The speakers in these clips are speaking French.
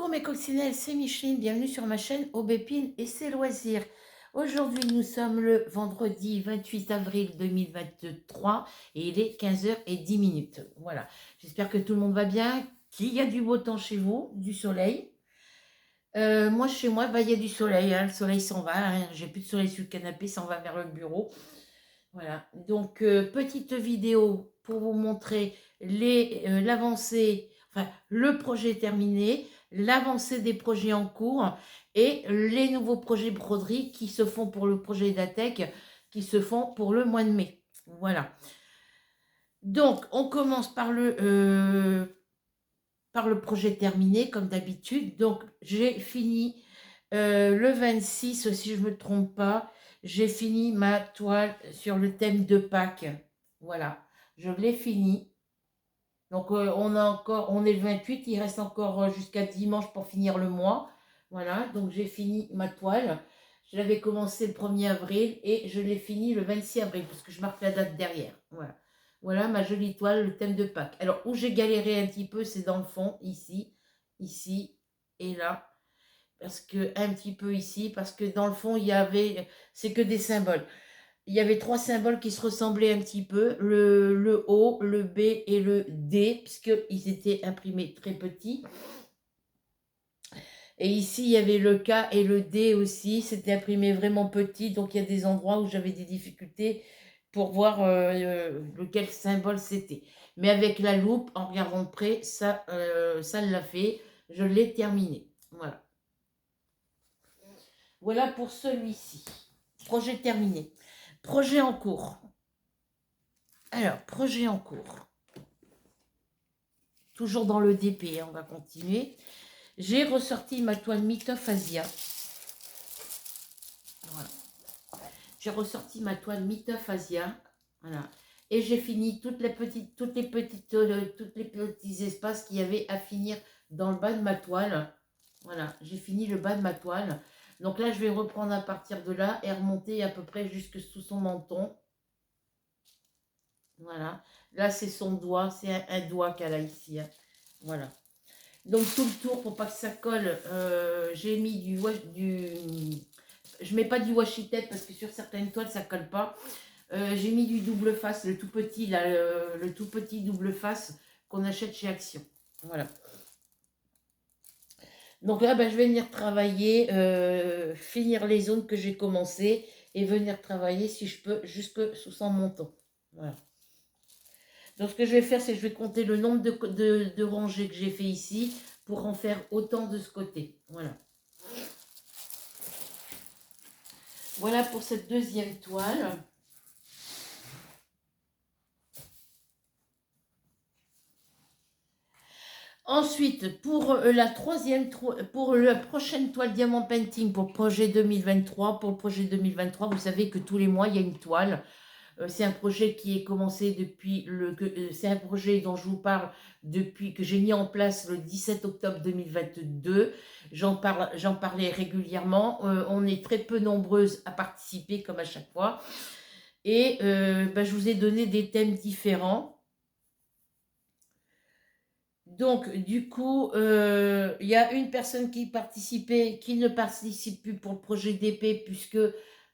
Coucou mes coccinelles, c'est Micheline, bienvenue sur ma chaîne Aubépine et ses loisirs. Aujourd'hui nous sommes le vendredi 28 avril 2023 et il est 15h10. Voilà, j'espère que tout le monde va bien, qu'il y a du beau temps chez vous, du soleil. Moi chez moi, bah, il y a du soleil, hein, le soleil s'en va, hein, j'ai plus de soleil sur le canapé, s'en va vers le bureau. Voilà, donc petite vidéo pour vous montrer l'avancée, enfin le projet terminé, l'avancée des projets en cours et les nouveaux projets broderie qui se font pour le projet d'ATEC, qui se font pour le mois de mai. Voilà. Donc on commence par le projet terminé, comme d'habitude. Donc j'ai fini le 26, si je ne me trompe pas, j'ai fini ma toile sur le thème de Pâques. Voilà, je l'ai fini. Donc on est le 28, il reste encore jusqu'à dimanche pour finir le mois. Voilà, donc j'ai fini ma toile. Je l'avais commencé le 1er avril et je l'ai fini le 26 avril parce que je marque la date derrière. Voilà. Voilà ma jolie toile, le thème de Pâques. Alors, où j'ai galéré un petit peu, c'est dans le fond, ici et là parce que un petit peu ici, parce que dans le fond, c'est que des symboles. Il y avait trois symboles qui se ressemblaient un petit peu, le O, le B et le D, puisqu'ils étaient imprimés très petits. Et ici, il y avait le K et le D aussi, c'était imprimé vraiment petit, donc il y a des endroits où j'avais des difficultés pour voir lequel symbole c'était. Mais avec la loupe, en regardant de près, ça l'a fait, je l'ai terminé. Voilà. Voilà pour celui-ci. Projet terminé. Projet en cours. Alors, projet en cours. Toujours dans le DP, hein, on va continuer. J'ai ressorti ma toile Mythophasia. Voilà. J'ai ressorti ma toile Mythophasia. Voilà. Et j'ai fini tous les petits espaces qu'il y avait à finir dans le bas de ma toile. Voilà, j'ai fini le bas de ma toile. Donc là, je vais reprendre à partir de là et remonter à peu près jusque sous son menton. Voilà. Là, c'est son doigt. C'est un doigt qu'elle a ici. Hein. Voilà. Donc, tout le tour, pour pas que ça colle, j'ai mis je mets pas du washi-tape parce que sur certaines toiles, ça colle pas. J'ai mis du double face, le tout petit, là, le tout petit double face qu'on achète chez Action. Voilà. Donc là, ben, je vais venir travailler, finir les zones que j'ai commencé et venir travailler, si je peux, jusque sous son menton. Voilà. Donc ce que je vais faire, c'est que je vais compter le nombre de rangées que j'ai fait ici pour en faire autant de ce côté. Voilà. Voilà pour cette deuxième toile. Ensuite, pour pour la prochaine toile Diamant Painting pour le projet 2023, vous savez que tous les mois, il y a une toile. C'est un projet qui est commencé c'est un projet dont je vous parle depuis que j'ai mis en place le 17 octobre 2022. J'en parlais régulièrement. On est très peu nombreuses à participer, comme à chaque fois. Et je vous ai donné des thèmes différents. Donc, du coup, il y a une personne qui participait, qui ne participe plus pour le projet d'épée, puisque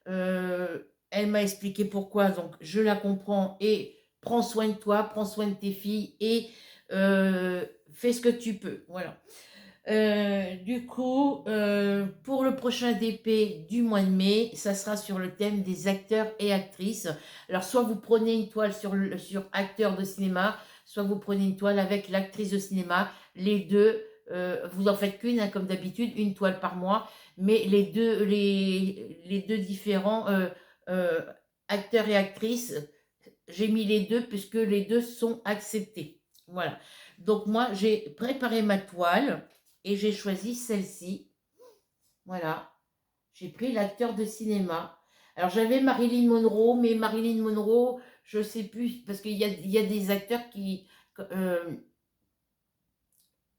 elle m'a expliqué pourquoi. Donc, je la comprends et prends soin de toi, prends soin de tes filles et fais ce que tu peux. Voilà. Du coup, pour le prochain DP du mois de mai, ça sera sur le thème des acteurs et actrices. Alors, soit vous prenez une toile sur acteurs de cinéma, soit vous prenez une toile avec l'actrice de cinéma. Les deux, vous en faites qu'une, hein, comme d'habitude, une toile par mois, mais les deux différents euh, acteurs et actrices, j'ai mis les deux puisque les deux sont acceptés. Voilà. Donc, moi, j'ai préparé ma toile. Et j'ai choisi celle-ci. Voilà. J'ai pris l'acteur de cinéma. Alors j'avais Marilyn Monroe, mais Marilyn Monroe, je ne sais plus, parce qu'il y a des acteurs qui...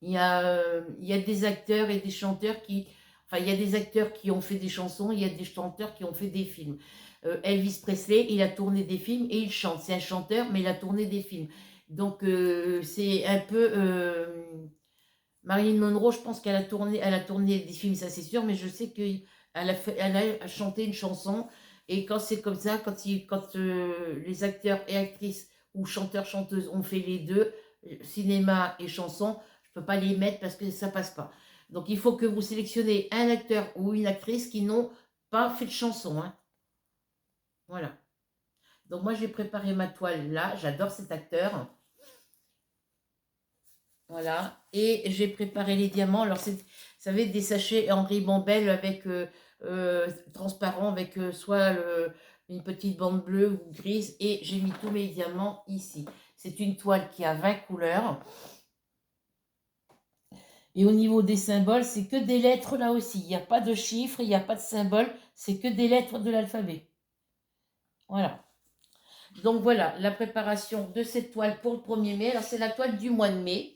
il y a des acteurs et des chanteurs qui... Enfin, il y a des acteurs qui ont fait des chansons, il y a des chanteurs qui ont fait des films. Elvis Presley, il a tourné des films et il chante. C'est un chanteur, mais il a tourné des films. Donc, c'est un peu... Marilyn Monroe, je pense elle a tourné des films, ça c'est sûr, mais je sais qu'elle elle a chanté une chanson. Et quand c'est comme ça, quand les acteurs et actrices ou chanteurs, chanteuses ont fait les deux, cinéma et chanson, je ne peux pas les mettre parce que ça passe pas. Donc il faut que vous sélectionnez un acteur ou une actrice qui n'ont pas fait de chanson, hein. Voilà. Donc moi j'ai préparé ma toile là, j'adore cet acteur. Voilà. Et j'ai préparé les diamants. Alors c'est, vous savez, des sachets en ribambelle avec transparent, avec soit une petite bande bleue ou grise. Et j'ai mis tous mes diamants ici. C'est une toile qui a 20 couleurs. Et au niveau des symboles, c'est que des lettres là aussi. Il n'y a pas de chiffres, il n'y a pas de symboles. C'est que des lettres de l'alphabet. Voilà. Donc voilà, la préparation de cette toile pour le 1er mai. Alors c'est la toile du mois de mai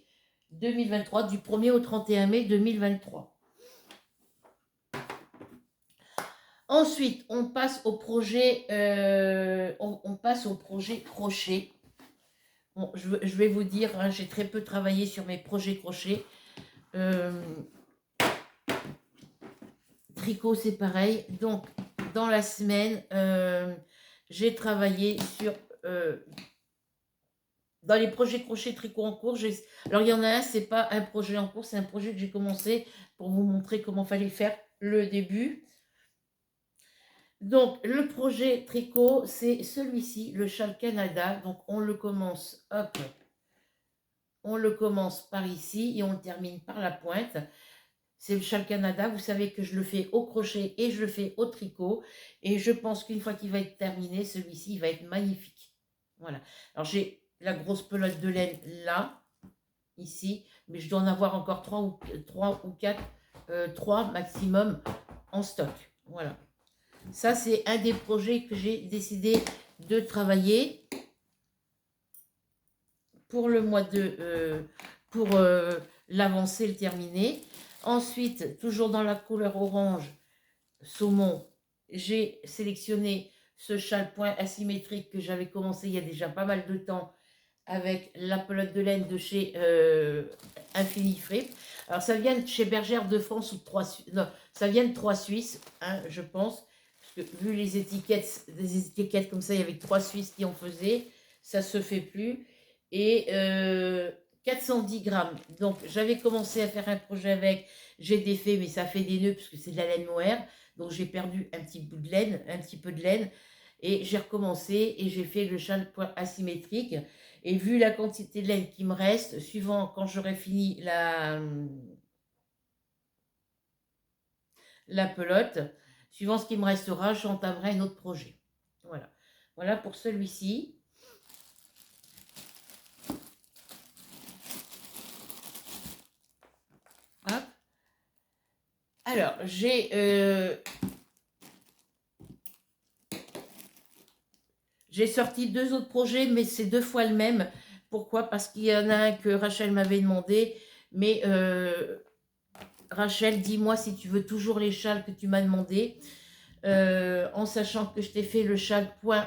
2023, du 1er au 31 mai 2023. Ensuite, on passe au projet, on passe au projet crochet. Bon, je vais vous dire, hein, j'ai très peu travaillé sur mes projets crochet. Tricot, c'est pareil. Donc, dans la semaine, j'ai travaillé sur... dans les projets crochet tricot en cours, alors il y en a un, c'est pas un projet en cours, c'est un projet que j'ai commencé pour vous montrer comment fallait faire le début. Donc, le projet tricot, c'est celui-ci, le châle Canada. Donc, on le commence, hop, on le commence par ici et on le termine par la pointe. C'est le châle Canada. Vous savez que je le fais au crochet et je le fais au tricot. Et je pense qu'une fois qu'il va être terminé, celui-ci, il va être magnifique. Voilà. Alors, j'ai la grosse pelote de laine là, ici, mais je dois en avoir encore 3 ou 4, 3 maximum en stock. Voilà. Ça, c'est un des projets que j'ai décidé de travailler pour le mois de... pour l'avancer, le terminer. Ensuite, toujours dans la couleur orange, saumon, j'ai sélectionné ce châle point asymétrique que j'avais commencé il y a déjà pas mal de temps avec la pelote de laine de chez Infinifrip. Alors, ça vient de chez Bergère de France ou de 3 Suisses. Non, ça vient de 3 Suisses, hein, je pense. Parce que, vu les étiquettes, des étiquettes comme ça, il y avait 3 Suisses qui en faisaient. Ça se fait plus. Et 410 grammes. Donc, j'avais commencé à faire un projet avec. J'ai défait, mais ça fait des nœuds parce que c'est de la laine mohair. Donc, j'ai perdu un petit bout de laine, un petit peu de laine. Et j'ai recommencé et j'ai fait le châle point asymétrique. Et vu la quantité de laine qui me reste, suivant quand j'aurai fini la pelote, suivant ce qui me restera, j'entamerai un autre projet. Voilà. Voilà pour celui-ci. Hop. Alors, j'ai sorti 2 autres projets, mais c'est 2 fois le même. Pourquoi? Parce qu'il y en a un que Rachel m'avait demandé, mais Rachel, dis-moi si tu veux toujours les châles que tu m'as demandé, en sachant que je t'ai fait le châle point,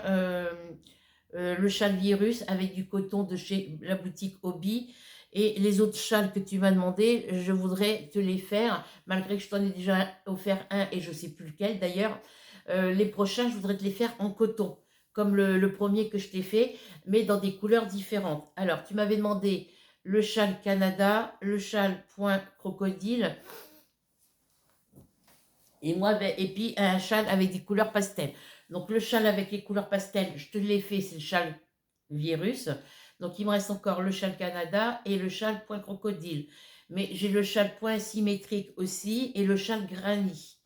le châle virus avec du coton de chez la boutique Hobby. Et les autres châles que tu m'as demandé, je voudrais te les faire, malgré que je t'en ai déjà offert un et je ne sais plus lequel d'ailleurs. Les prochains, je voudrais te les faire en coton, comme le premier que je t'ai fait, mais dans des couleurs différentes. Alors, tu m'avais demandé le châle Canada, le châle point crocodile, et moi, et puis un châle avec des couleurs pastel. Donc le châle avec les couleurs pastel, je te l'ai fait, c'est le châle virus. Donc il me reste encore le châle Canada et le châle point crocodile. Mais j'ai le châle point symétrique aussi et le châle granny.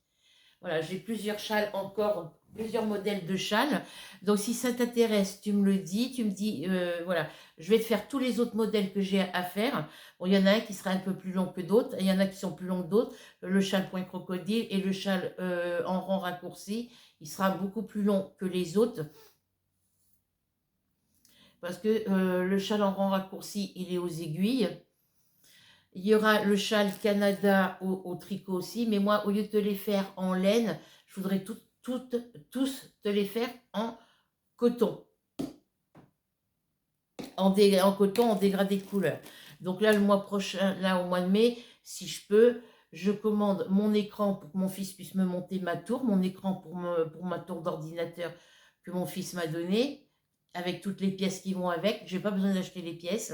Voilà, j'ai plusieurs châles encore, plusieurs modèles de châles. Donc, si ça t'intéresse, tu me le dis. Tu me dis, voilà, je vais te faire tous les autres modèles que j'ai à faire. Bon, il y en a un qui sera un peu plus long que d'autres. Il y en a qui sont plus longs que d'autres. Le châle point crocodile et le châle en rang raccourci. Il sera beaucoup plus long que les autres. Parce que le châle en rang raccourci, il est aux aiguilles. Il y aura le châle Canada au tricot aussi, mais moi, au lieu de te les faire en laine, je voudrais tous te les faire en coton. En coton, en dégradé de couleur. Donc là, le mois prochain, là au mois de mai, si je peux, je commande mon écran pour que mon fils puisse me monter ma tour, mon écran pour ma tour d'ordinateur que mon fils m'a donné, avec toutes les pièces qui vont avec. Je n'ai pas besoin d'acheter les pièces,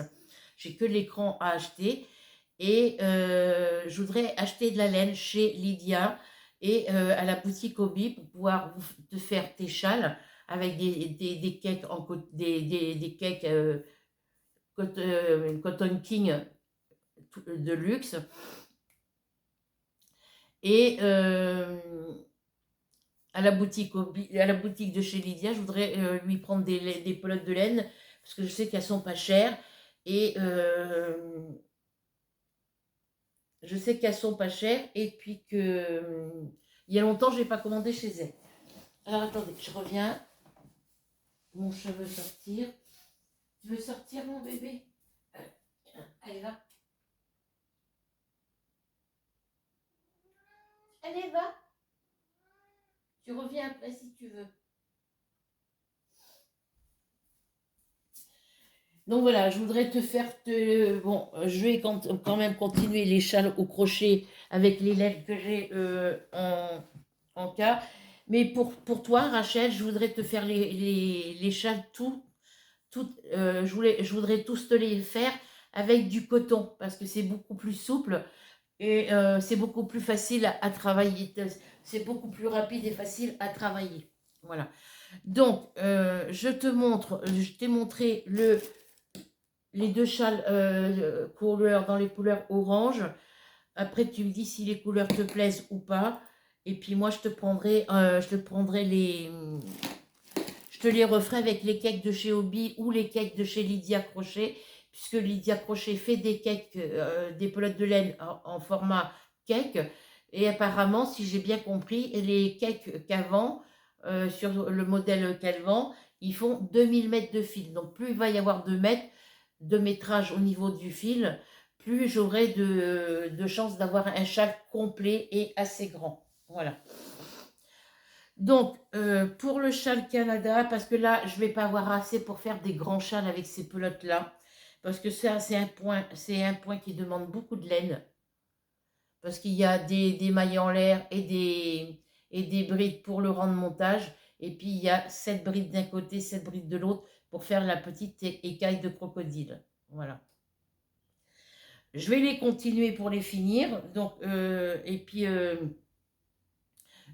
j'ai que l'écran à acheter. Et je voudrais acheter de la laine chez Lydia et à la boutique Obi pour pouvoir te faire tes châles avec des cakes, des cakes Cotton King de luxe. Et à la boutique de chez Lydia, je voudrais lui prendre des pelotes de laine parce que je sais qu'elles sont pas chères et je sais qu'elles sont pas chères et puis que il y a longtemps je n'ai pas commandé chez elle. Alors attendez, je reviens. Mon chat veut sortir. Tu veux sortir mon bébé? Allez va. Allez va. Tu reviens après si tu veux. Donc voilà, je voudrais te faire... Bon, je vais quand même continuer les châles au crochet avec les laines que j'ai en cas. Mais pour toi, Rachel, je voudrais te faire les châles je voudrais tous te les faire avec du coton parce que c'est beaucoup plus souple et c'est beaucoup plus facile à travailler. C'est beaucoup plus rapide et facile à travailler. Voilà. Donc, je t'ai montré les deux châles dans les couleurs orange. Après, tu me dis si les couleurs te plaisent ou pas. Et puis moi, je te prendrai je te les referai avec les cakes de chez Obi ou les cakes de chez Lydia Crochet, puisque Lydia Crochet fait des cakes, des pelotes de laine en format cake. Et apparemment, si j'ai bien compris, les cakes qu'elle vend, sur le modèle qu'elle vend, ils font 2000 mètres de fil. Donc plus il va y avoir de métrage au niveau du fil, plus j'aurai de chances d'avoir un châle complet et assez grand. Voilà. Donc, pour le châle Canada, parce que là, je ne vais pas avoir assez pour faire des grands châles avec ces pelotes-là, parce que ça, c'est un point qui demande beaucoup de laine, parce qu'il y a des mailles en l'air et des brides pour le rang de montage, et puis il y a 7 brides d'un côté, 7 brides de l'autre, pour faire la petite écaille de crocodile. Voilà. Je vais les continuer pour les finir. Donc, et puis,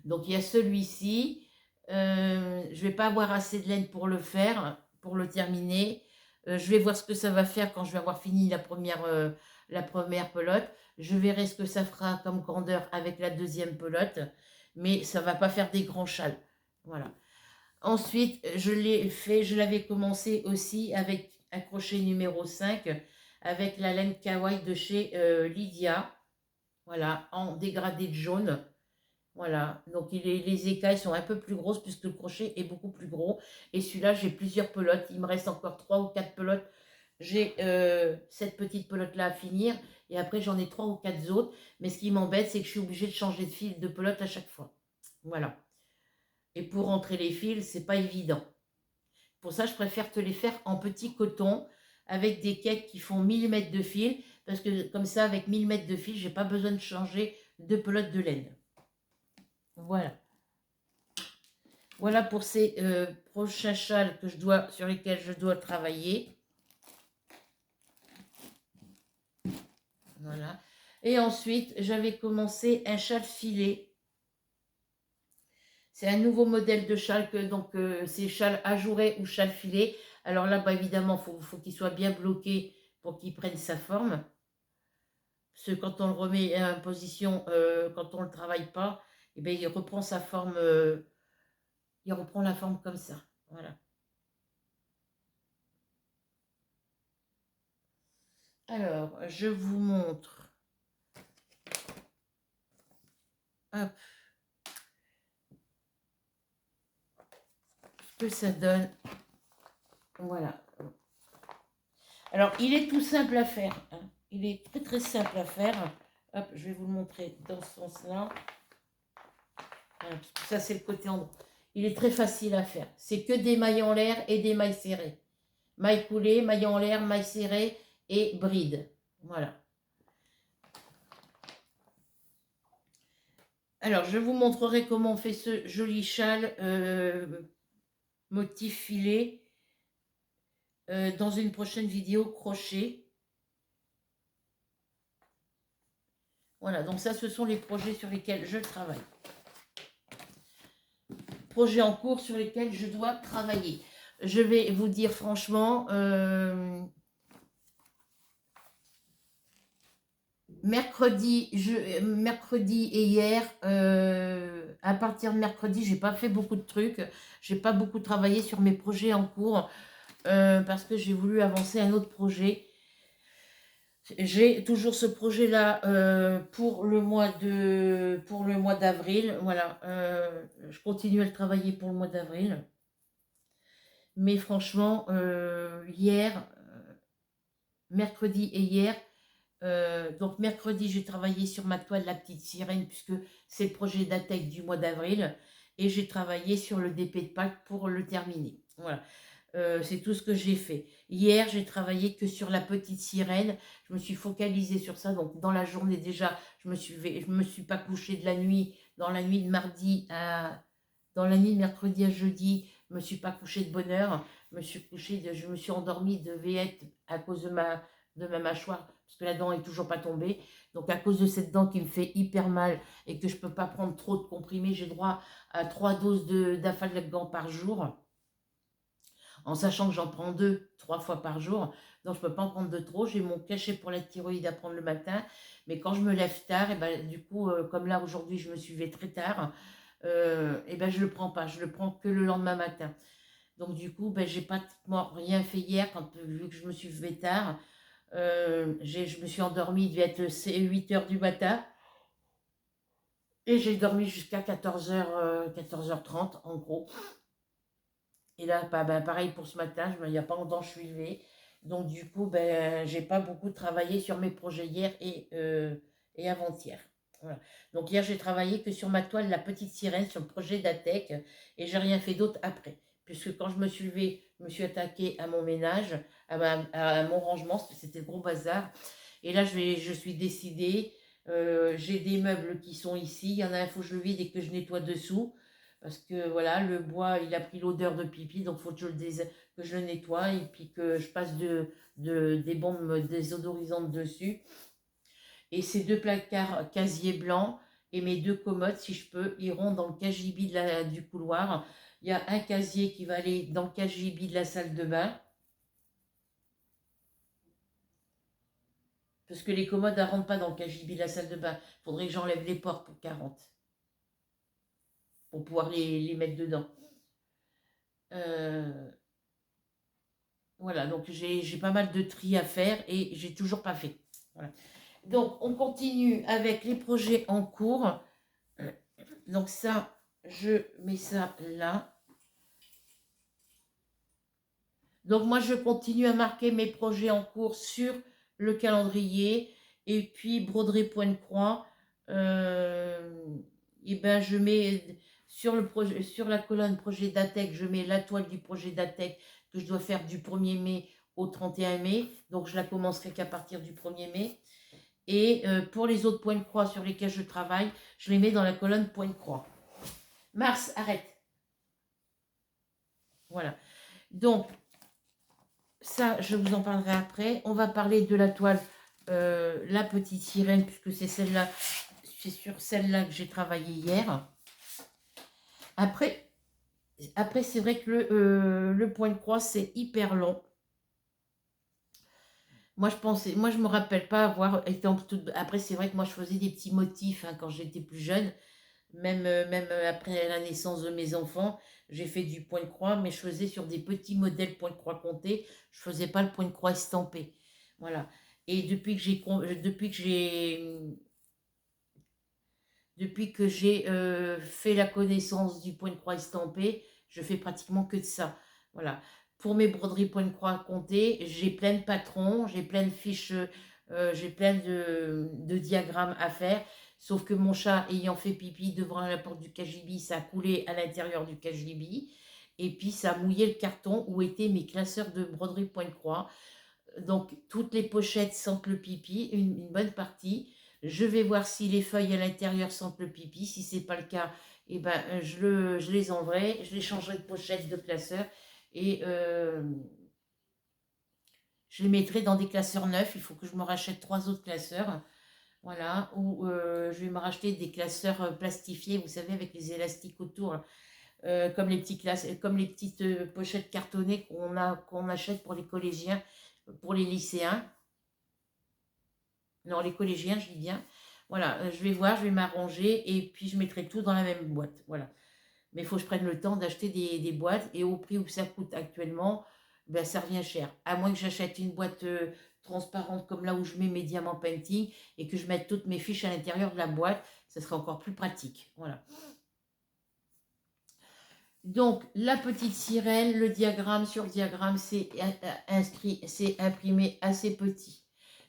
donc il y a celui-ci. Je ne vais pas avoir assez de laine pour le faire, pour le terminer. Je vais voir ce que ça va faire quand je vais avoir fini la première pelote. Je verrai ce que ça fera comme grandeur avec la deuxième pelote. Mais ça ne va pas faire des grands châles. Voilà. Ensuite, je l'avais commencé aussi avec un crochet numéro 5 avec la laine kawaii de chez Lydia. Voilà, en dégradé de jaune. Voilà, donc les écailles sont un peu plus grosses puisque le crochet est beaucoup plus gros. Et celui-là, j'ai plusieurs pelotes. Il me reste encore 3 ou 4 pelotes. J'ai cette petite pelote-là à finir. Et après, j'en ai 3 ou 4 autres. Mais ce qui m'embête, c'est que je suis obligée de changer de fil de pelote à chaque fois. Voilà. Et pour rentrer les fils, c'est pas évident. Pour ça, je préfère te les faire en petit coton avec des cakes qui font 1000 mètres de fil. Parce que comme ça, avec 1000 mètres de fil, j'ai pas besoin de changer de pelote de laine. Voilà. Voilà pour ces prochains châles sur lesquels je dois travailler. Voilà. Et ensuite, j'avais commencé un châle filet. C'est un nouveau modèle de châle, c'est châle ajouré ou châle filet. Alors là, bah, évidemment, il faut qu'il soit bien bloqué pour qu'il prenne sa forme. Parce que quand on le remet en position, quand on ne le travaille pas, eh bien, il reprend sa forme, il reprend la forme comme ça. Voilà. Alors, je vous montre. Hop. Ce que ça donne. Voilà. Alors, il est tout simple à faire. Hein. Il est très très simple à faire. Hop, je vais vous le montrer dans ce sens-là. Parce que ça, c'est le côté en haut. Il est très facile à faire. C'est que des mailles en l'air et des mailles serrées. Mailles coulées, mailles en l'air, mailles serrées et bride. Voilà. Alors, je vous montrerai comment on fait ce joli châle motif filet dans une prochaine vidéo crochet. Voilà, donc ça, ce sont les projets sur lesquels je travaille. Projets en cours sur lesquels je dois travailler. Je vais vous dire franchement, mercredi et hier, à partir de mercredi, j'ai pas fait beaucoup de trucs. J'ai pas beaucoup travaillé sur mes projets en cours parce que j'ai voulu avancer un autre projet. J'ai toujours ce projet-là pour le mois d'avril. Voilà, je continue à le travailler pour le mois d'avril. Mais franchement, mercredi et hier, donc mercredi, j'ai travaillé sur ma toile La Petite Sirène puisque c'est le projet d'ATEC du mois d'avril. Et j'ai travaillé sur le DP de Pâques pour le terminer. Voilà. C'est tout ce que j'ai fait. Hier, j'ai travaillé que sur la petite sirène. Je me suis focalisée sur ça. Donc, dans la journée déjà, je me suis pas couchée de la nuit. Dans la nuit de mercredi à jeudi, je me suis pas couchée de bonne heure. Je me suis endormie de veillette à cause de ma mâchoire parce que la dent est toujours pas tombée. Donc, à cause de cette dent qui me fait hyper mal et que je peux pas prendre trop de comprimés, j'ai droit à 3 doses d'Afalgan par jour, en sachant que j'en prends 2, 3 fois par jour. Donc, je ne peux pas en prendre de trop. J'ai mon cachet pour la thyroïde à prendre le matin. Mais quand je me lève tard, et ben, du coup, comme là, aujourd'hui, je me suis levée très tard, et ben, je ne le prends pas. Je le prends que le lendemain matin. Donc, du coup, ben, j'ai pratiquement rien fait hier, vu que je me suis levée tard. Je me suis endormie, il devait être 8 heures du matin. Et j'ai dormi jusqu'à 14h, 14h30, en gros. Et là, ben, pareil pour ce matin, il n'y a pas longtemps, je suis levée. Donc, du coup, ben, j'ai pas beaucoup travaillé sur mes projets hier et avant-hier. Voilà. Donc, hier, j'ai travaillé que sur ma toile La Petite Sirène, sur le projet d'ATEC, et j'ai rien fait d'autre après. Puisque quand je me suis levée, je me suis attaquée à mon ménage, à mon rangement, c'était le gros bazar. Et là, je suis décidée. J'ai des meubles qui sont ici. Il y en a un, il faut que je le vide et que je nettoie dessous. Parce que voilà, le bois, il a pris l'odeur de pipi, donc il faut que que je le nettoie et puis que je passe des bombes désodorisantes dessus. Et ces 2 placards casier blancs et mes 2 commodes, si je peux, iront dans le cagibi du couloir. Il y a un casier qui va aller dans le cagibi de la salle de bain. Parce que les commodes ne rentrent pas dans le cagibi de la salle de bain. Il faudrait que j'enlève les portes pour qu'elles rentrent. Pour pouvoir les mettre dedans. Euh, Voilà, donc j'ai pas mal de tri à faire et j'ai toujours pas fait. Voilà. Donc, on continue avec les projets en cours. Donc ça, je mets ça là. Donc moi, je continue à marquer mes projets en cours sur le calendrier. Et puis, broderie point de croix. Et ben, je mets sur la colonne projet d'ATEC, je mets la toile du projet d'ATEC que je dois faire du 1er mai au 31 mai. Donc, je la commencerai qu'à partir du 1er mai. Et pour les autres points de croix sur lesquels je travaille, je les mets dans la colonne point de croix. Mars, arrête. Voilà. Donc, ça, je vous en parlerai après. On va parler de la toile La Petite Sirène, puisque c'est celle-là, c'est sur celle-là que j'ai travaillé hier. Après c'est vrai que le point de croix, c'est hyper long. Moi, je me rappelle pas avoir été Après, c'est vrai que moi, je faisais des petits motifs quand j'étais plus jeune. Même après la naissance de mes enfants, j'ai fait du point de croix, mais je faisais sur des petits modèles point de croix comptés. Je faisais pas le point de croix estampé. Voilà. Et depuis que j'ai fait la connaissance du point de croix estampé, je fais pratiquement que de ça. Voilà. Pour mes broderies point de croix comptées, j'ai plein de patrons, j'ai plein de fiches, j'ai plein de diagrammes à faire. Sauf que mon chat ayant fait pipi devant la porte du cagibi, ça a coulé à l'intérieur du cagibi. Et puis ça a mouillé le carton où étaient mes classeurs de broderie point de croix. Donc, toutes les pochettes sentent le pipi, une bonne partie. Je vais voir si les feuilles à l'intérieur sentent le pipi. Si ce n'est pas le cas, eh ben, je les enverrai, je les changerai de pochette, de classeur. Et je les mettrai dans des classeurs neufs. Il faut que je me rachète 3 autres classeurs. Voilà, ou je vais me racheter des classeurs plastifiés, vous savez, avec les élastiques autour, comme les comme les petites pochettes cartonnées qu'on achète pour les collégiens, pour les lycéens. Non, les collégiens, je dis bien. Voilà, je vais voir, je vais m'arranger et puis je mettrai tout dans la même boîte. Voilà. Mais il faut que je prenne le temps d'acheter des boîtes et au prix où ça coûte actuellement, ben, ça revient cher. À moins que j'achète une boîte transparente comme là où je mets mes diamants painting et que je mette toutes mes fiches à l'intérieur de la boîte, ça serait encore plus pratique. Voilà. Donc, la petite sirène, le diagramme sur le diagramme, c'est inscrit, c'est imprimé assez petit.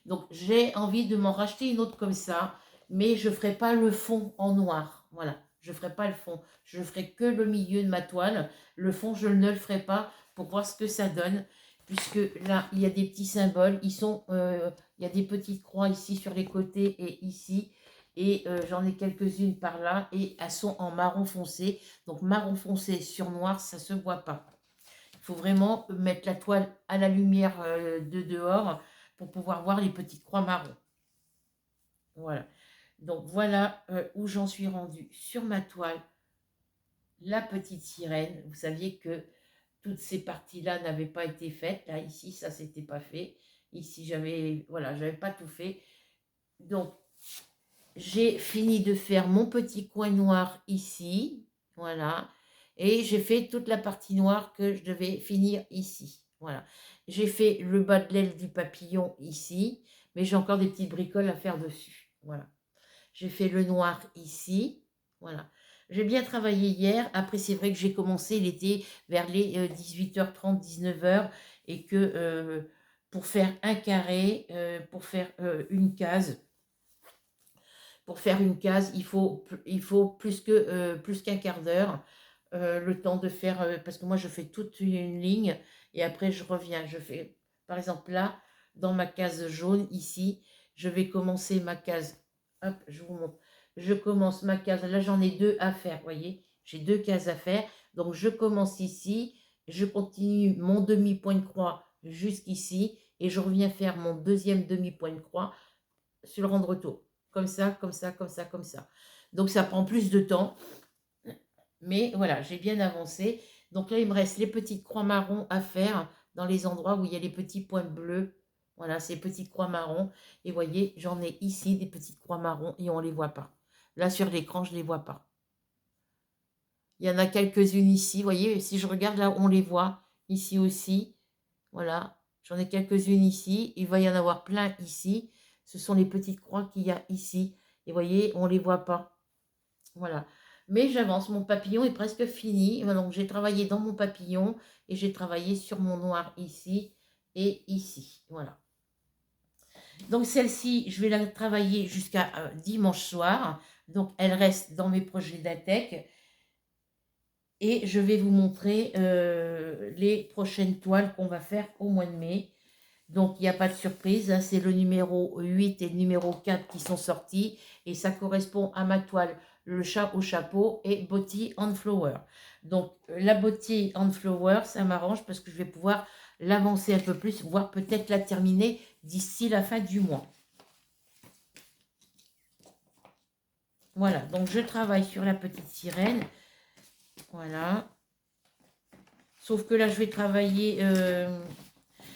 Donc, j'ai envie de m'en racheter une autre comme ça, mais je ne ferai pas le fond en noir. Voilà, je ne ferai pas le fond. Je ne ferai que le milieu de ma toile. Le fond, je ne le ferai pas pour voir ce que ça donne, puisque là, il y a des petits symboles. Il y a des petites croix ici sur les côtés et ici. Et j'en ai quelques-unes par là et elles sont en marron foncé. Donc marron foncé sur noir, ça ne se voit pas. Il faut vraiment mettre la toile à la lumière de dehors pour pouvoir voir les petites croix marron. Voilà. Donc voilà où j'en suis rendue sur ma toile. La petite sirène. Vous saviez que toutes ces parties-là n'avaient pas été faites. Là, ici, ça, c'était pas fait. Ici, j'avais pas tout fait. Donc, j'ai fini de faire mon petit coin noir ici, voilà, et j'ai fait toute la partie noire que je devais finir ici, voilà. J'ai fait le bas de l'aile du papillon ici, mais j'ai encore des petites bricoles à faire dessus, voilà. J'ai fait le noir ici, voilà. J'ai bien travaillé hier, après c'est vrai que j'ai commencé, il était vers les 18h30, 19h, et que pour faire un carré, pour faire une case, il faut plus qu'un quart d'heure, le temps de faire, parce que moi je fais toute une ligne et après je reviens. Je fais, par exemple là, dans ma case jaune ici, je vais commencer ma case. Hop, je vous montre. Je commence ma case. Là j'en ai deux à faire, vous voyez. J'ai deux cases à faire. Donc je commence ici, je continue mon demi-point de croix jusqu'ici et je reviens faire mon deuxième demi-point de croix sur le rang de retour. Comme ça, comme ça, comme ça, comme ça. Donc ça prend plus de temps. Mais voilà, j'ai bien avancé. Donc là, il me reste les petites croix marron à faire dans les endroits où il y a les petits points bleus. Voilà, ces petites croix marron. Et vous voyez, j'en ai ici des petites croix marron et on ne les voit pas. Là, sur l'écran, je ne les vois pas. Il y en a quelques-unes ici. Vous voyez, si je regarde là, on les voit. Ici aussi. Voilà, j'en ai quelques-unes ici. Il va y en avoir plein ici. Ce sont les petites croix qu'il y a ici. Et vous voyez, on ne les voit pas. Voilà. Mais j'avance, mon papillon est presque fini. Donc j'ai travaillé dans mon papillon et j'ai travaillé sur mon noir ici et ici. Voilà. Donc celle-ci, je vais la travailler jusqu'à dimanche soir. Donc elle reste dans mes projets d'ATEC. Et je vais vous montrer les prochaines toiles qu'on va faire au mois de mai. Donc, il n'y a pas de surprise, hein, c'est le numéro 8 et le numéro 4 qui sont sortis. Et ça correspond à ma toile, le chat au chapeau et Body on Flower. Donc, la Body on Flower, ça m'arrange parce que je vais pouvoir l'avancer un peu plus, voire peut-être la terminer d'ici la fin du mois. Voilà, donc je travaille sur la petite sirène. Voilà. Sauf que là, je vais travailler...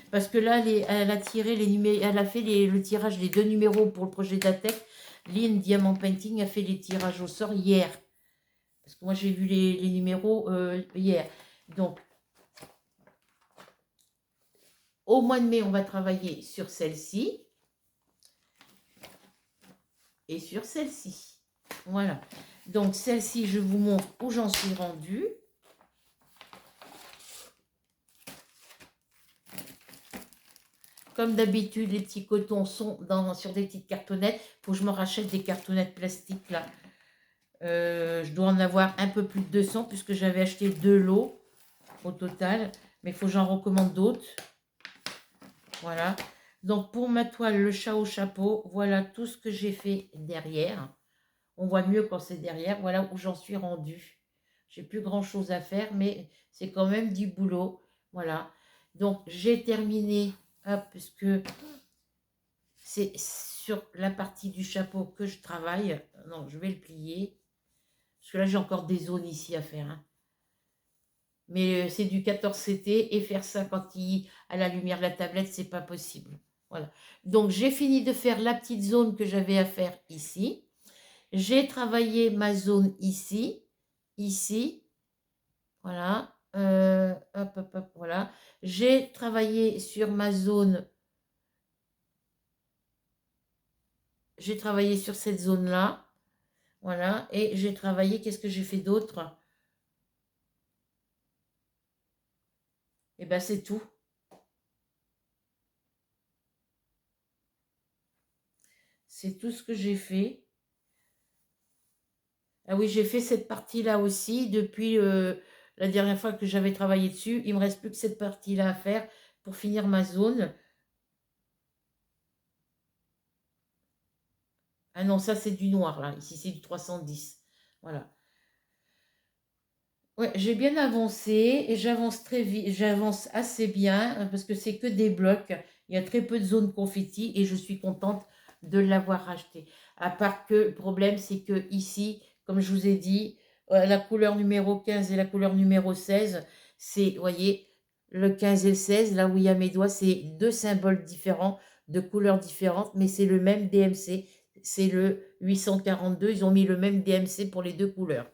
parce que là, elle a tiré les numéros, elle a fait le tirage des 2 numéros pour le projet d'ATEC. Lynn Diamant Painting a fait les tirages au sort hier. Parce que moi, j'ai vu les numéros hier. Donc, au mois de mai, on va travailler sur celle-ci. Et sur celle-ci. Voilà. Donc, celle-ci, je vous montre où j'en suis rendue. Comme d'habitude, les petits cotons sont sur des petites cartonnettes. Il faut que je me rachète des cartonnettes plastiques là. Je dois en avoir un peu plus de 200 puisque j'avais acheté 2 lots au total. Mais il faut que j'en recommande d'autres. Voilà. Donc, pour ma toile, le chat au chapeau, voilà tout ce que j'ai fait derrière. On voit mieux quand c'est derrière. Voilà où j'en suis rendue. J'ai plus grand-chose à faire, mais c'est quand même du boulot. Voilà. Donc, j'ai terminé, hop, puisque c'est sur la partie du chapeau que je travaille. Non, je vais le plier. Parce que là, j'ai encore des zones ici à faire, hein. Mais c'est du 14 CT et faire ça quand il à la lumière de la tablette, c'est pas possible. Voilà. Donc j'ai fini de faire la petite zone que j'avais à faire ici. J'ai travaillé ma zone ici, ici, voilà. Hop, hop, hop, voilà. J'ai travaillé sur ma zone, j'ai travaillé sur cette zone-là, voilà. Et j'ai travaillé, qu'est-ce que j'ai fait d'autre? Et ben c'est tout. C'est tout ce que j'ai fait. Ah oui, j'ai fait cette partie-là aussi depuis la dernière fois que j'avais travaillé dessus. Il me reste plus que cette partie-là à faire pour finir ma zone. Ah non, ça c'est du noir là. Ici c'est du 310. Voilà. Ouais, j'ai bien avancé et j'avance très vite, j'avance assez bien parce que c'est que des blocs. Il y a très peu de zones confetti et je suis contente de l'avoir acheté. À part que le problème, c'est que ici, comme je vous ai dit, la couleur numéro 15 et la couleur numéro 16, c'est, vous voyez, le 15 et le 16, là où il y a mes doigts, c'est deux symboles différents, de couleurs différentes, mais c'est le même DMC. C'est le 842. Ils ont mis le même DMC pour les deux couleurs.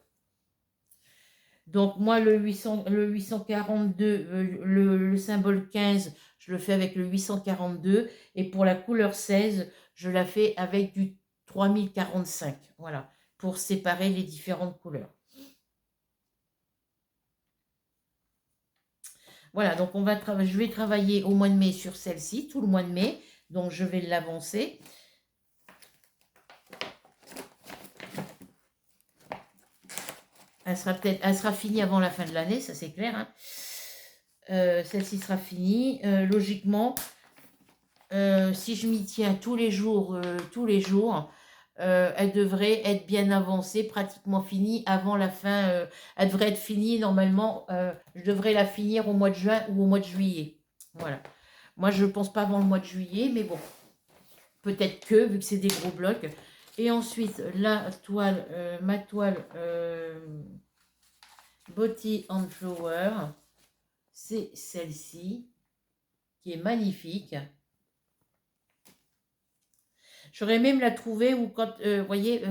Donc moi, le 842, le symbole 15, je le fais avec le 842. Et pour la couleur 16, je la fais avec du 3045. Voilà, pour séparer les différentes couleurs. Voilà, donc je vais travailler au mois de mai sur celle-ci, tout le mois de mai. Donc je vais l'avancer. Elle sera finie avant la fin de l'année, ça c'est clair, hein. Celle-ci sera finie. Logiquement, si je m'y tiens tous les jours, elle devrait être bien avancée, pratiquement finie avant la fin. Elle devrait être finie normalement. Je devrais la finir au mois de juin ou au mois de juillet. Voilà. Moi, je ne pense pas avant le mois de juillet, mais bon, peut-être que, vu que c'est des gros blocs. Et ensuite, la toile, ma toile Body and Flower, c'est celle-ci, qui est magnifique. J'aurais même la trouver où quand, vous voyez,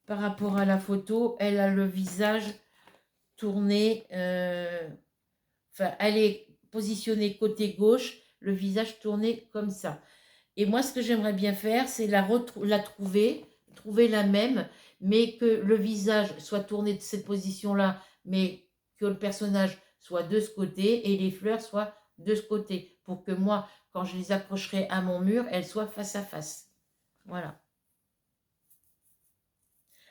par rapport à la photo, elle a le visage tourné, enfin, elle est positionnée côté gauche, le visage tourné comme ça. Et moi, ce que j'aimerais bien faire, c'est la trouver la même, mais que le visage soit tourné de cette position-là, mais que le personnage soit de ce côté et les fleurs soient de ce côté, pour que moi, quand je les accrocherai à mon mur, elles soient face à face. Voilà.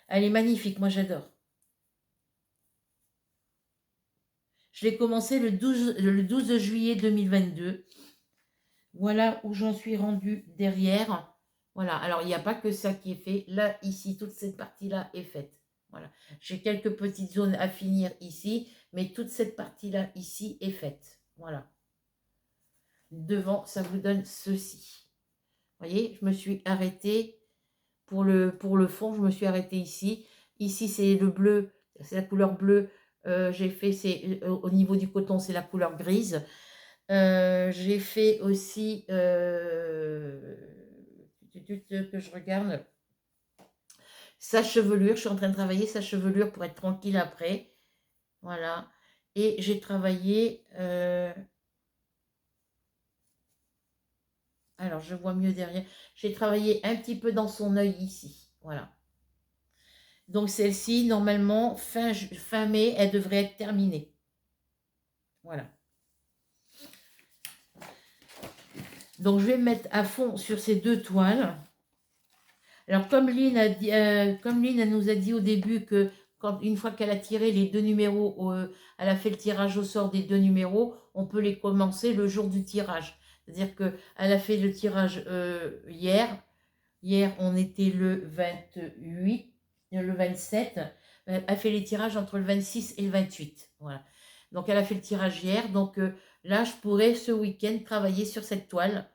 Elle est magnifique, moi j'adore. Je l'ai commencé le 12 juillet 2022. Voilà où j'en suis rendue derrière. Voilà, alors il n'y a pas que ça qui est fait. Là, ici, toute cette partie-là est faite. Voilà, j'ai quelques petites zones à finir ici, mais toute cette partie-là ici est faite. Voilà. Devant, ça vous donne ceci. Vous voyez, je me suis arrêtée pour le fond, je me suis arrêtée ici. Ici, c'est le bleu, c'est la couleur bleue. J'ai fait, c'est au niveau du coton, c'est la couleur grise. J'ai fait aussi, que je regarde, sa chevelure. Je suis en train de travailler sa chevelure pour être tranquille après. Voilà. Et j'ai travaillé, alors je vois mieux derrière. J'ai travaillé un petit peu dans son œil ici. Voilà. Donc celle-ci, normalement, fin mai, elle devrait être terminée. Voilà. Donc je vais me mettre à fond sur ces deux toiles. Alors comme Lynn, elle nous a dit au début que une fois qu'elle a tiré les deux numéros, elle a fait le tirage au sort des deux numéros, on peut les commencer le jour du tirage. C'est-à-dire qu'elle a fait le tirage hier. Hier, on était le 28, le 27. Elle a fait les tirages entre le 26 et le 28. Voilà. Donc, elle a fait le tirage hier. Donc, là, je pourrais ce week-end travailler sur cette toile.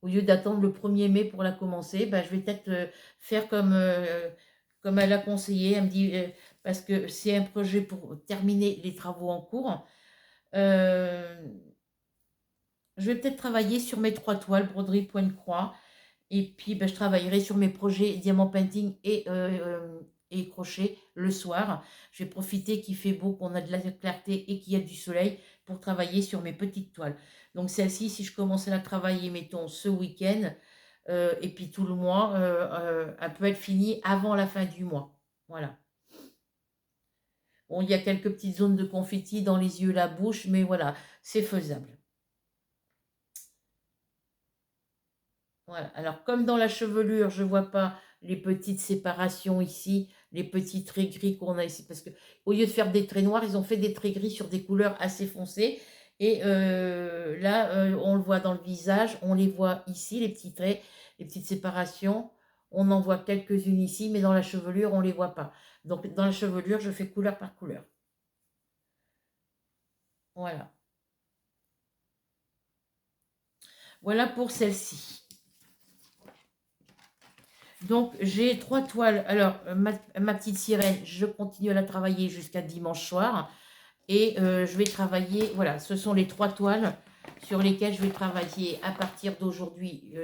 Au lieu d'attendre le 1er mai pour la commencer, je vais peut-être faire comme elle a conseillé. Elle me dit, parce que c'est un projet pour terminer les travaux en cours. Euh, je vais peut-être travailler sur mes 3 toiles, broderie, point de croix. Et puis, je travaillerai sur mes projets diamant painting et crochet le soir. Je vais profiter qu'il fait beau, qu'on a de la clarté et qu'il y a du soleil pour travailler sur mes petites toiles. Donc, celle-ci, si je commençais à la travailler, mettons, ce week-end, et puis tout le mois, elle peut être finie avant la fin du mois. Voilà. Bon, il y a quelques petites zones de confetti dans les yeux, la bouche, mais voilà, c'est faisable. Voilà. Alors, comme dans la chevelure, je ne vois pas les petites séparations ici, les petits traits gris qu'on a ici, parce que au lieu de faire des traits noirs, ils ont fait des traits gris sur des couleurs assez foncées. Et là, on le voit dans le visage, on les voit ici, les petits traits, les petites séparations. On en voit quelques-unes ici, mais dans la chevelure, on ne les voit pas. Donc, dans la chevelure, je fais couleur par couleur. Voilà. Voilà pour celle-ci. Donc, j'ai 3 toiles. Alors, ma petite sirène, je continue à la travailler jusqu'à dimanche soir. Et je vais travailler, voilà, ce sont les 3 toiles sur lesquelles je vais travailler à partir d'aujourd'hui.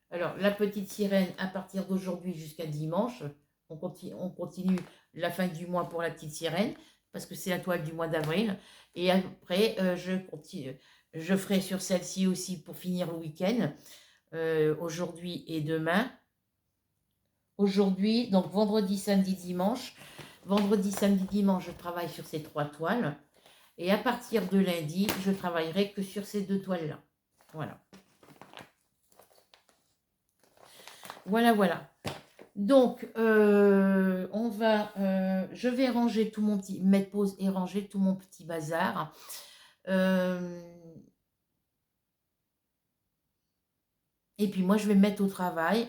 Alors, la petite sirène à partir d'aujourd'hui jusqu'à dimanche. On continue la fin du mois pour la petite sirène, parce que c'est la toile du mois d'avril. Et après, je ferai sur celle-ci aussi pour finir le week-end, aujourd'hui et demain. Aujourd'hui, donc vendredi, samedi, dimanche. Vendredi, samedi, dimanche, je travaille sur ces 3 toiles. Et à partir de lundi, je travaillerai que sur ces 2 toiles-là. Voilà. Voilà, voilà. Donc, je vais ranger tout mon petit, mettre pause et ranger tout mon petit bazar. Et puis moi, je vais me mettre au travail.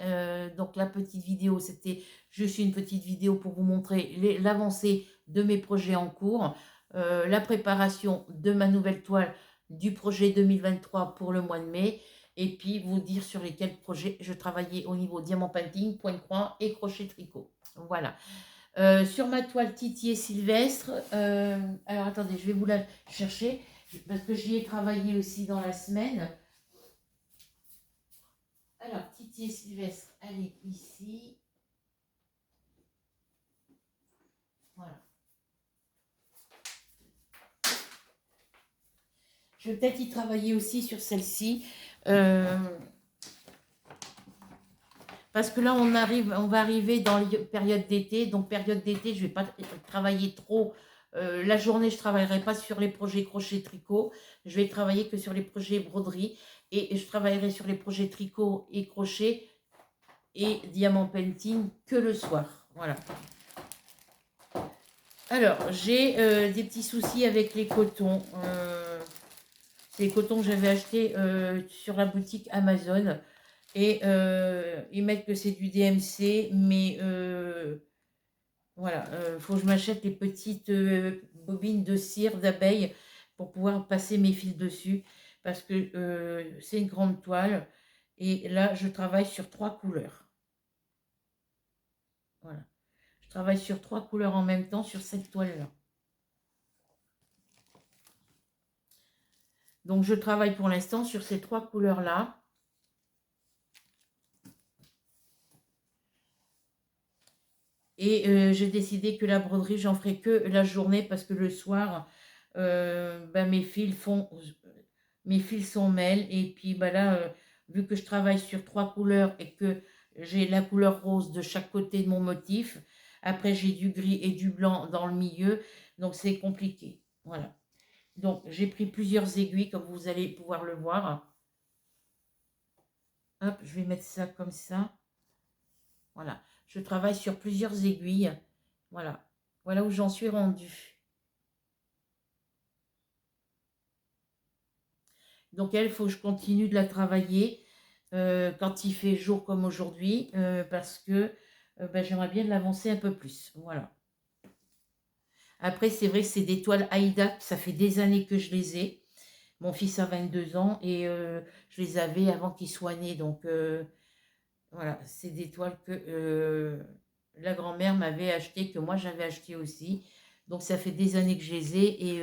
Donc la petite vidéo, c'était juste une petite vidéo pour vous montrer l'avancée de mes projets en cours, la préparation de ma nouvelle toile du projet 2023 pour le mois de mai, et puis vous dire sur lesquels projets je travaillais au niveau diamant painting, point de croix et crochet tricot. Voilà. Sur ma toile Titi et Sylvestre, alors attendez, je vais vous la chercher, parce que j'y ai travaillé aussi dans la semaine. Alors, Titi et Sylvestre, elle est ici. Voilà. Je vais peut-être y travailler aussi sur celle-ci. Parce que là, on va arriver dans les périodes d'été. Donc, période d'été, je ne vais pas travailler trop. La journée, je ne travaillerai pas sur les projets crochet tricot. Je vais travailler que sur les projets broderie. Et je travaillerai sur les projets tricot et crochet et diamant painting que le soir. Voilà. Alors, j'ai des petits soucis avec les cotons. C'est les cotons que j'avais achetés sur la boutique Amazon. Et ils mettent que c'est du DMC, mais voilà, il faut que je m'achète les petites bobines de cire d'abeille pour pouvoir passer mes fils dessus. Parce que c'est une grande toile. Et là, je travaille sur 3 couleurs. Voilà. Je travaille sur 3 couleurs en même temps sur cette toile-là. Donc, je travaille pour l'instant sur ces 3 couleurs-là. Et j'ai décidé que la broderie, j'en ferai que la journée parce que le soir, mes fils sont mêlés. Et puis là, vu que je travaille sur 3 couleurs et que j'ai la couleur rose de chaque côté de mon motif, après j'ai du gris et du blanc dans le milieu, donc c'est compliqué. Voilà. Donc j'ai pris plusieurs aiguilles comme vous allez pouvoir le voir. Hop, je vais mettre ça comme ça. Voilà. Je travaille sur plusieurs aiguilles. Voilà. Voilà où j'en suis rendue. Donc elle, il faut que je continue de la travailler quand il fait jour comme aujourd'hui, parce que bah, j'aimerais bien l'avancer un peu plus. Voilà. Après, c'est vrai que c'est des toiles Aïda, ça fait des années que je les ai. Mon fils a 22 ans et je les avais avant qu'il soit né. Donc voilà, c'est des toiles que la grand-mère m'avait achetées, que moi j'avais achetées aussi. Donc ça fait des années que je les ai et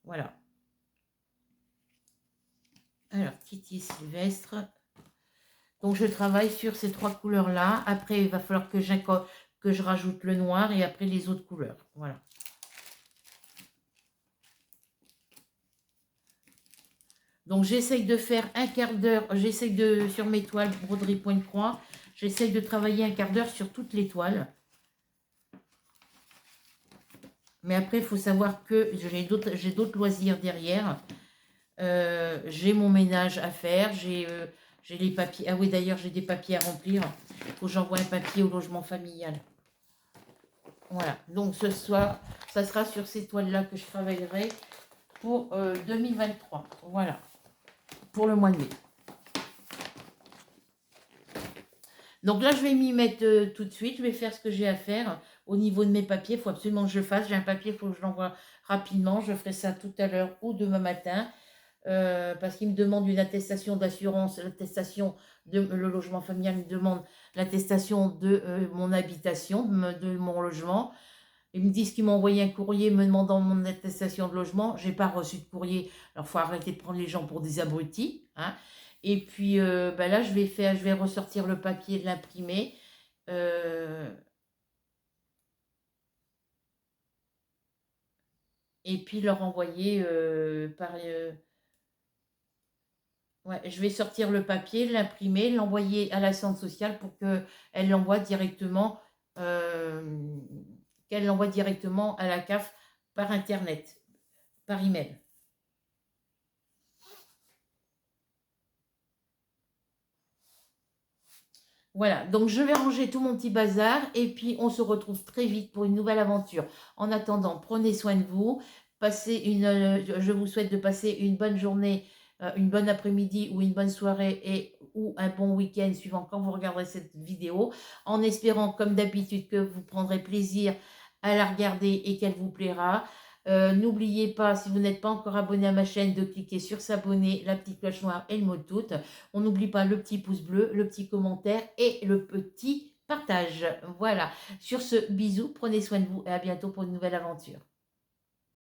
voilà. Alors, Kitty Sylvestre. Donc je travaille sur ces trois couleurs-là. Après, il va falloir que je rajoute le noir et après les autres couleurs. Voilà. Donc j'essaye de faire un quart d'heure, sur mes toiles broderie point croix, j'essaye de travailler un quart d'heure sur toutes les toiles. Mais après, il faut savoir que j'ai d'autres loisirs derrière. J'ai mon ménage à faire, j'ai les papiers. Ah oui, d'ailleurs, j'ai des papiers à remplir. Il faut que j'envoie un papier au logement familial. Voilà, donc ce soir, ça sera sur ces toiles-là que je travaillerai pour 2023. Voilà, pour le mois de mai. Donc là, je vais m'y mettre tout de suite. Je vais faire ce que j'ai à faire au niveau de mes papiers. Il faut absolument que je le fasse. J'ai un papier, il faut que je l'envoie rapidement. Je ferai ça tout à l'heure ou demain matin. Parce qu'il me demande une attestation d'assurance, l'attestation de le logement familial me demande l'attestation de mon habitation, de mon logement. Ils me disent qu'ils m'ont envoyé un courrier me demandant mon attestation de logement. Je n'ai pas reçu de courrier. Alors, il faut arrêter de prendre les gens pour des abrutis. Hein. Et puis, ben là, je vais ressortir le papier de l'imprimer. Et puis, leur envoyer par... ouais, je vais sortir le papier, l'imprimer, l'envoyer à la centre sociale pour qu'elle l'envoie directement, euh, qu'elle l'envoie directement à la CAF par Internet, par email. Voilà, donc je vais ranger tout mon petit bazar et puis on se retrouve très vite pour une nouvelle aventure. En attendant, prenez soin de vous, je vous souhaite de passer une bonne journée, une bonne après-midi ou une bonne soirée ou un bon week-end suivant quand vous regarderez cette vidéo, en espérant comme d'habitude que vous prendrez plaisir à la regarder et qu'elle vous plaira. N'oubliez pas, si vous n'êtes pas encore abonné à ma chaîne, de cliquer sur s'abonner, la petite cloche noire et le mot de tout. On n'oublie pas le petit pouce bleu, le petit commentaire et le petit partage. Voilà. Sur ce, bisous, prenez soin de vous et à bientôt pour une nouvelle aventure.